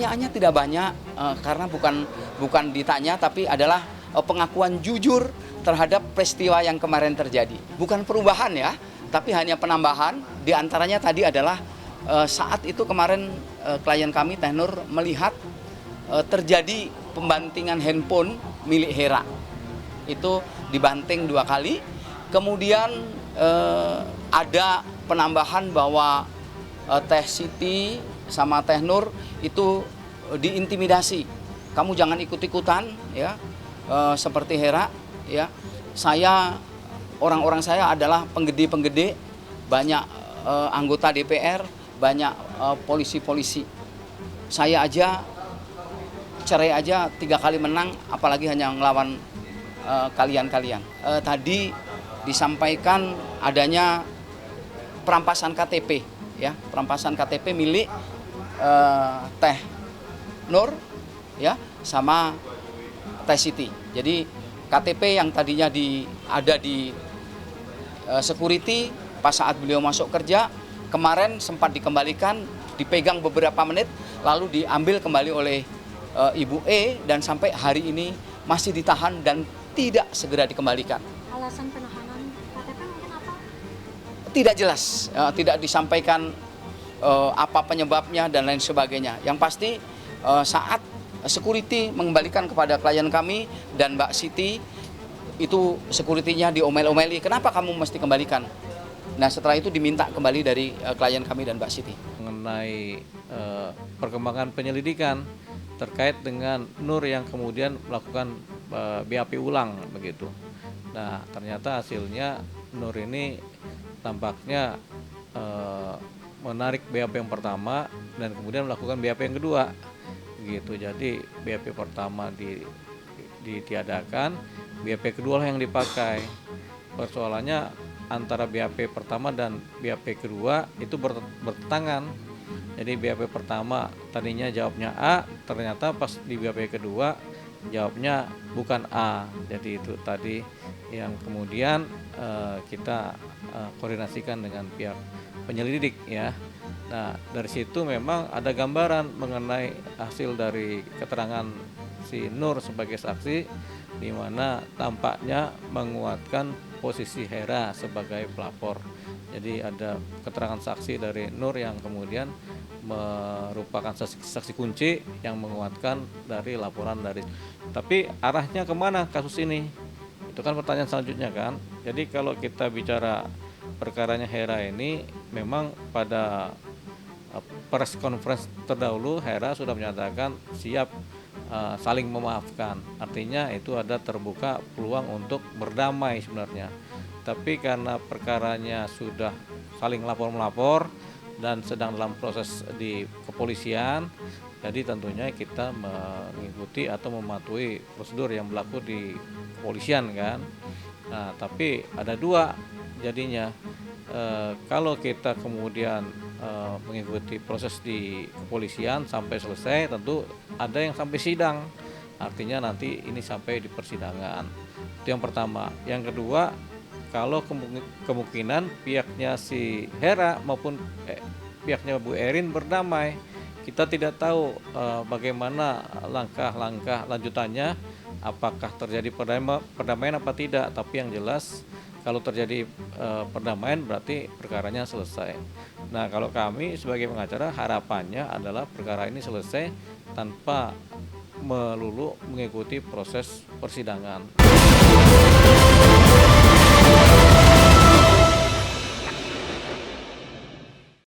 Pertanyaannya tidak banyak karena bukan ditanya tapi adalah pengakuan jujur terhadap peristiwa yang kemarin terjadi. Bukan perubahan ya, tapi hanya penambahan. Di antaranya tadi adalah saat itu kemarin klien kami Teh Nur melihat terjadi pembantingan handphone milik Hera. Itu dibanting 2 kali. Kemudian ada penambahan bahwa Teh Siti sama Teh Nur itu diintimidasi. Kamu jangan ikut-ikutan ya, seperti Hera ya. Orang-orang saya adalah penggede-penggede, banyak anggota DPR, banyak polisi-polisi. Saya aja cerai aja 3 kali menang, apalagi hanya ngelawan kalian-kalian. Tadi disampaikan adanya perampasan KTP ya, perampasan KTP milik Teh Nur ya sama Teh Siti. Jadi KTP yang tadinya ada di security pas saat beliau masuk kerja kemarin sempat dikembalikan, dipegang beberapa menit lalu diambil kembali oleh Ibu E dan sampai hari ini masih ditahan dan tidak segera dikembalikan. Alasan penahanan KTP mungkin apa? Tidak jelas, tidak disampaikan apa penyebabnya dan lain sebagainya. Yang pasti saat security mengembalikan kepada klien kami dan Mbak Siti, itu security-nya diomel-omeli, kenapa kamu mesti kembalikan? Nah setelah itu diminta kembali dari klien kami dan Mbak Siti. Mengenai perkembangan penyelidikan terkait dengan Nur yang kemudian melakukan BAP ulang begitu. Nah ternyata hasilnya Nur ini tampaknya menarik BAP yang pertama dan kemudian melakukan BAP yang kedua gitu. Jadi BAP pertama ditiadakan, BAP kedua lah yang dipakai. Persoalannya antara BAP pertama dan BAP kedua itu bertentangan. Jadi BAP pertama tadinya jawabnya A, ternyata pas di BAP kedua jawabnya bukan A. Jadi itu tadi yang kemudian kita koordinasikan dengan pihak penyelidik ya. Nah dari situ memang ada gambaran mengenai hasil dari keterangan si Nur sebagai saksi, di mana tampaknya menguatkan posisi Hera sebagai pelapor. Jadi ada keterangan saksi dari Nur yang kemudian merupakan saksi kunci yang menguatkan dari laporan dari. Tapi arahnya kemana kasus ini? Itu kan pertanyaan selanjutnya kan. Jadi kalau kita bicara perkaranya Hera ini, memang pada press conference terdahulu Hera sudah menyatakan siap saling memaafkan. Artinya itu ada terbuka peluang untuk berdamai sebenarnya. Tapi karena perkaranya sudah saling lapor-melapor dan sedang dalam proses di kepolisian, jadi tentunya kita mengikuti atau mematuhi prosedur yang berlaku di kepolisian kan. Nah tapi ada dua jadinya. Kalau kita kemudian mengikuti proses di kepolisian sampai selesai, tentu ada yang sampai sidang, artinya nanti ini sampai di persidangan. Itu yang pertama. Yang kedua, kalau kemungkinan pihaknya si Hera maupun pihaknya Bu Erin berdamai, kita tidak tahu bagaimana langkah-langkah lanjutannya, apakah terjadi perdamaian apa tidak. Tapi yang jelas kalau terjadi perdamaian berarti perkaranya selesai. Nah kalau kami sebagai pengacara harapannya adalah perkara ini selesai tanpa melulu mengikuti proses persidangan.